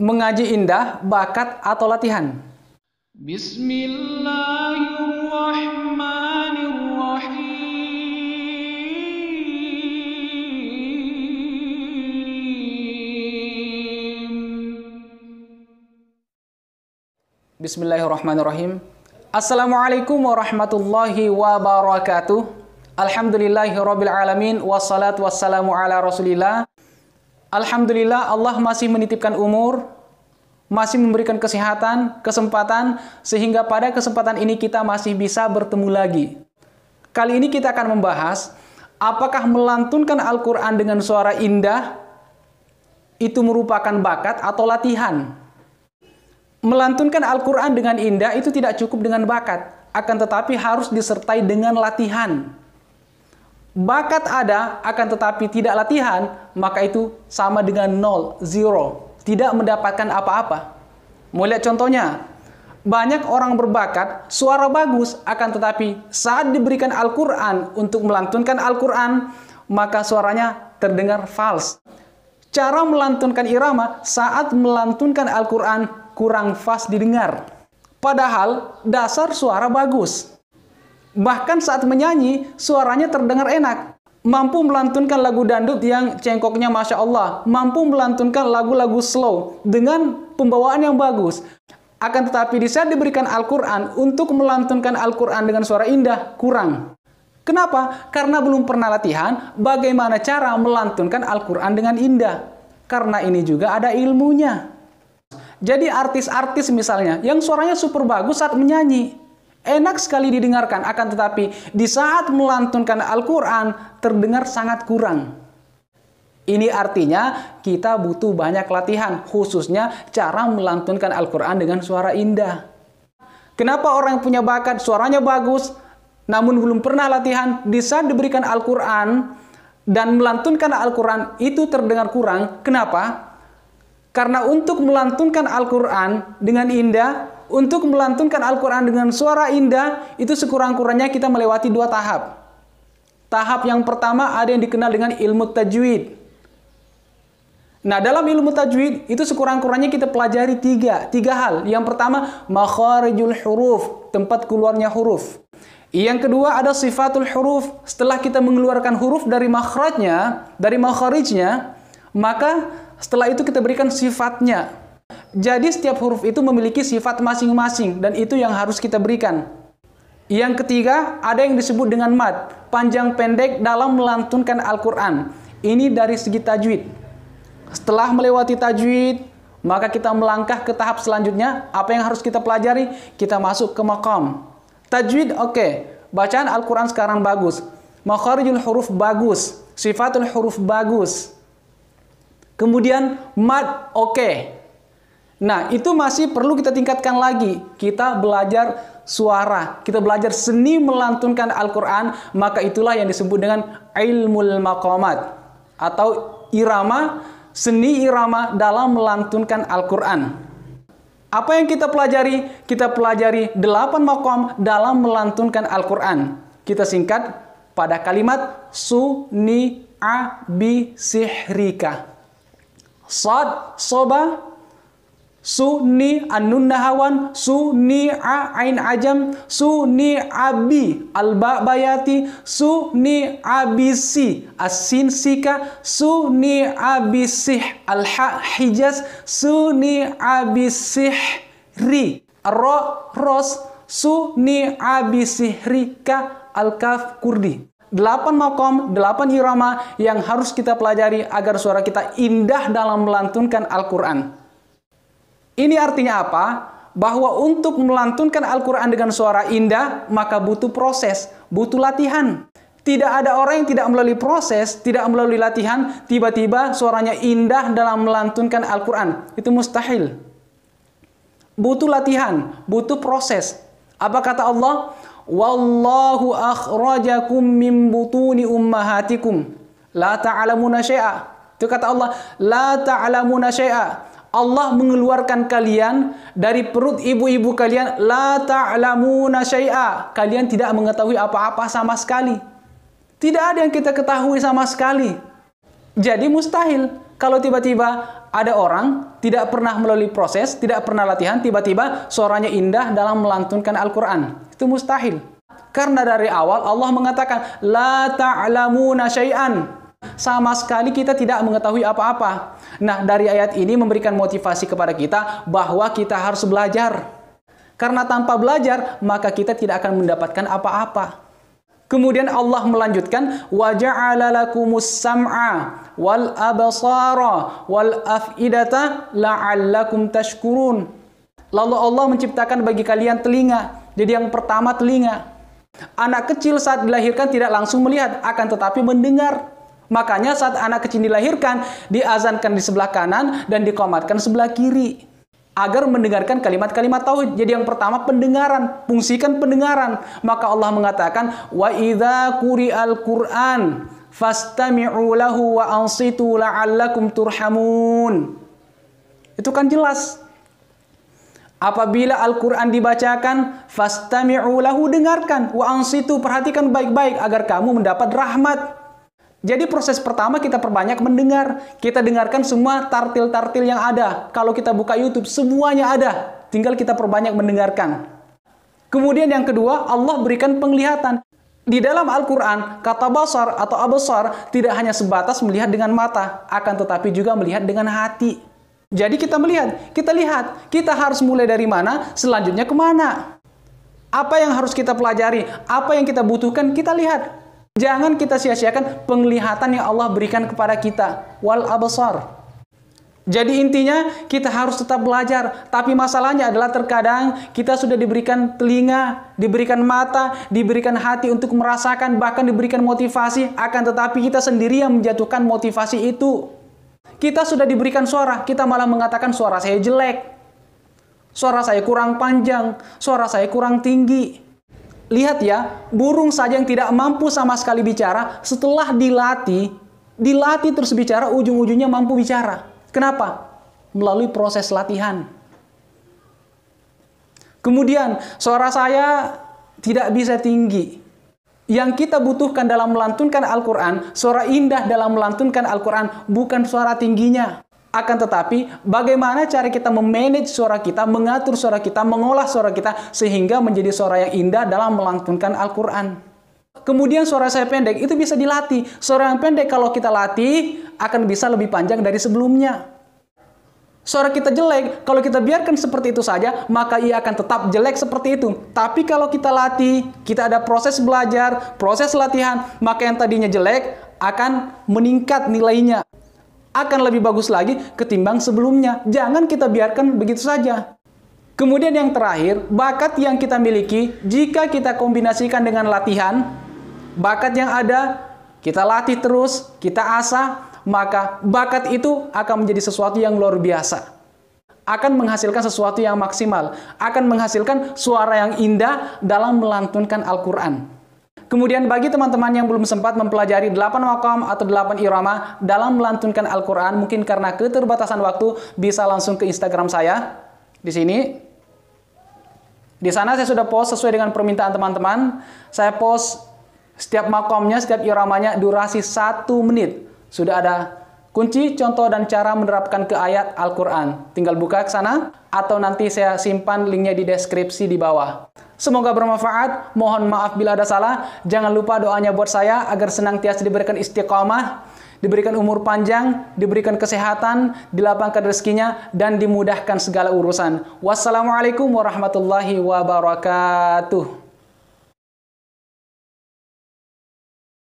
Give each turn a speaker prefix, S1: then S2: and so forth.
S1: Mengaji indah, bakat atau latihan? Bismillahirrahmanirrahim. Assalamualaikum warahmatullahi wabarakatuh. Alhamdulillahirabbil alamin wassalatu wassalamu ala Rasulillah. Alhamdulillah, Allah masih menitipkan umur, masih memberikan kesehatan, kesempatan, sehingga pada kesempatan ini kita masih bisa bertemu lagi. Kali ini kita akan membahas, apakah melantunkan Al-Quran dengan suara indah itu merupakan bakat atau latihan? Melantunkan Al-Quran dengan indah itu tidak cukup dengan bakat, akan tetapi harus disertai dengan latihan. Bakat ada, akan tetapi tidak latihan, maka itu sama dengan nol, zero. Tidak mendapatkan apa-apa. Mau lihat contohnya? Banyak orang berbakat, suara bagus, akan tetapi saat diberikan Al-Quran untuk melantunkan Al-Quran, maka suaranya terdengar fals. Cara melantunkan irama saat melantunkan Al-Quran kurang fals didengar. Padahal dasar suara bagus. Bahkan saat menyanyi, suaranya terdengar enak. Mampu melantunkan lagu dangdut yang cengkoknya Masya Allah. Mampu melantunkan lagu-lagu slow dengan pembawaan yang bagus. Akan tetapi di saat diberikan Al-Quran untuk melantunkan Al-Quran dengan suara indah, kurang. Kenapa? Karena belum pernah latihan bagaimana cara melantunkan Al-Quran dengan indah. Karena ini juga ada ilmunya. Jadi artis-artis misalnya, yang suaranya super bagus saat menyanyi. Enak sekali didengarkan, akan tetapi di saat melantunkan Al-Quran terdengar sangat kurang. Ini artinya kita butuh banyak latihan, khususnya cara melantunkan Al-Quran dengan suara indah. Kenapa orang yang punya bakat, suaranya bagus, namun belum pernah latihan, di saat diberikan Al-Quran dan melantunkan Al-Quran itu terdengar kurang? Kenapa? Karena untuk melantunkan Al-Quran dengan indah, untuk melantunkan Al-Quran dengan suara indah, itu sekurang-kurangnya kita melewati dua tahap. Tahap yang pertama ada yang dikenal dengan ilmu tajwid. Nah, dalam ilmu tajwid, itu sekurang-kurangnya kita pelajari tiga hal. Yang pertama, makharijul huruf, tempat keluarnya huruf. Yang kedua ada sifatul huruf. Setelah kita mengeluarkan huruf dari makhrajnya, dari makharijnya, maka setelah itu kita berikan sifatnya. Jadi setiap huruf itu memiliki sifat masing-masing dan itu yang harus kita berikan. Yang ketiga, ada yang disebut dengan mad, panjang pendek dalam melantunkan Al-Quran. Ini dari segi tajwid. Setelah melewati tajwid, maka kita melangkah ke tahap selanjutnya. Apa yang harus kita pelajari? Kita masuk ke maqam. Tajwid oke. Bacaan Al-Quran sekarang bagus. Makharijul huruf bagus. Sifatul huruf bagus. Kemudian mad oke. Nah, itu masih perlu kita tingkatkan lagi. Kita belajar suara, kita belajar seni melantunkan Al-Quran, maka itulah yang disebut dengan ilmul maqamat atau irama, seni irama dalam melantunkan Al-Quran. Apa yang kita pelajari? Kita pelajari 8 maqam dalam melantunkan Al-Quran. Kita singkat pada kalimat suni'a bi sihrika. Sad, soba, Suni an-nun nahawan, suni ain ajam, suni abi alba bayati, suni abisi asin sika, suni abisih alha hijaz, suni abisih ri ro ros, suni abisih rika al-kaf kurdi. 8 maqam, 8 irama yang harus kita pelajari agar suara kita indah dalam melantunkan Al-Quran. Ini artinya apa? Bahwa untuk melantunkan Al-Quran dengan suara indah, maka butuh proses, butuh latihan. Tidak ada orang yang tidak melalui proses, tidak melalui latihan, tiba-tiba suaranya indah dalam melantunkan Al-Quran. Itu mustahil. Butuh latihan, butuh proses. Apa kata Allah? Wallahu akhrajakum min butuni ummahatikum la ta'lamuna syai'a. Itu kata Allah, la ta'lamuna syai'a. Allah mengeluarkan kalian dari perut ibu-ibu kalian, la ta'lamuna syai'a. Kalian tidak mengetahui apa-apa sama sekali. Tidak ada yang kita ketahui sama sekali. Jadi mustahil kalau tiba-tiba Ada orang tidak pernah melalui proses, tidak pernah latihan, tiba-tiba suaranya indah dalam melantunkan Al-Quran. Itu mustahil. Karena dari awal Allah mengatakan, La ta'lamuna syai'an. Sama sekali kita tidak mengetahui apa-apa. Nah, dari ayat ini memberikan motivasi kepada kita bahwa kita harus belajar. Karena tanpa belajar, maka kita tidak akan mendapatkan apa-apa. Kemudian Allah melanjutkan, wa ja'ala lakumus sam'a wal absara wal af'idata la'allakum tashkurun. Lalu Allah menciptakan bagi kalian telinga. Jadi yang pertama telinga. Anak kecil saat dilahirkan tidak langsung melihat, akan tetapi mendengar. Makanya saat anak kecil dilahirkan, diazankan di sebelah kanan dan diqomatkan sebelah kiri. Agar mendengarkan kalimat-kalimat tauhid. Jadi yang pertama pendengaran, fungsikan pendengaran. Maka Allah mengatakan, wa idza quri'al Qur'an fastami'u lahu wa ansitu la'allakum turhamun. Itu kan jelas. Apabila Al-Qur'an dibacakan, fastami'u lahu, dengarkan, wa ansitu, perhatikan baik-baik agar kamu mendapat rahmat. Jadi proses pertama kita perbanyak mendengar. Kita dengarkan semua tartil-tartil yang ada. Kalau kita buka YouTube, semuanya ada. Tinggal kita perbanyak mendengarkan. Kemudian yang kedua, Allah berikan penglihatan. Di dalam Al-Quran, kata basar atau absar tidak hanya sebatas melihat dengan mata, akan tetapi juga melihat dengan hati. Jadi kita melihat, kita lihat. Kita harus mulai dari mana, selanjutnya kemana. Apa yang harus kita pelajari, apa yang kita butuhkan, kita lihat. Jangan kita sia-siakan penglihatan yang Allah berikan kepada kita. Wal absar. Jadi intinya kita harus tetap belajar. Tapi masalahnya adalah terkadang kita sudah diberikan telinga, diberikan mata, diberikan hati untuk merasakan, bahkan diberikan motivasi. Akan tetapi kita sendiri yang menjatuhkan motivasi itu. Kita sudah diberikan suara, kita malah mengatakan suara saya jelek. Suara saya kurang panjang, suara saya kurang tinggi. Lihat ya, burung saja yang tidak mampu sama sekali bicara, setelah dilatih terus bicara, ujung-ujungnya mampu bicara. Kenapa? Melalui proses latihan. Kemudian, suara saya tidak bisa tinggi. Yang kita butuhkan dalam melantunkan Al-Quran, suara indah dalam melantunkan Al-Quran, bukan suara tingginya. Akan tetapi, bagaimana cara kita memanage suara kita, mengatur suara kita, mengolah suara kita, sehingga menjadi suara yang indah dalam melantunkan Al-Quran. Kemudian suara saya pendek, itu bisa dilatih. Suara yang pendek kalau kita latih, akan bisa lebih panjang dari sebelumnya. Suara kita jelek, kalau kita biarkan seperti itu saja, maka ia akan tetap jelek seperti itu. Tapi kalau kita latih, kita ada proses belajar, proses latihan, maka yang tadinya jelek, akan meningkat nilainya. Akan lebih bagus lagi ketimbang sebelumnya. Jangan kita biarkan begitu saja. Kemudian yang terakhir, bakat yang kita miliki, jika kita kombinasikan dengan latihan, bakat yang ada, kita latih terus, kita asah, maka bakat itu akan menjadi sesuatu yang luar biasa. Akan menghasilkan sesuatu yang maksimal. Akan menghasilkan suara yang indah dalam melantunkan Al-Quran. Kemudian bagi teman-teman yang belum sempat mempelajari 8 maqam atau 8 irama dalam melantunkan Al-Quran, mungkin karena keterbatasan waktu, bisa langsung ke Instagram saya. Di sini. Di sana saya sudah post sesuai dengan permintaan teman-teman. Saya post setiap maqamnya, setiap iramanya durasi 1 menit. Sudah ada kunci, contoh, dan cara menerapkan ke ayat Al-Quran. Tinggal buka ke sana, atau nanti saya simpan linknya di deskripsi di bawah. Semoga bermanfaat. Mohon maaf bila ada salah. Jangan lupa doanya buat saya agar senantiasa diberikan istiqamah, diberikan umur panjang, diberikan kesehatan, dilapangkan rezekinya, dan dimudahkan segala urusan. Wassalamualaikum warahmatullahi wabarakatuh.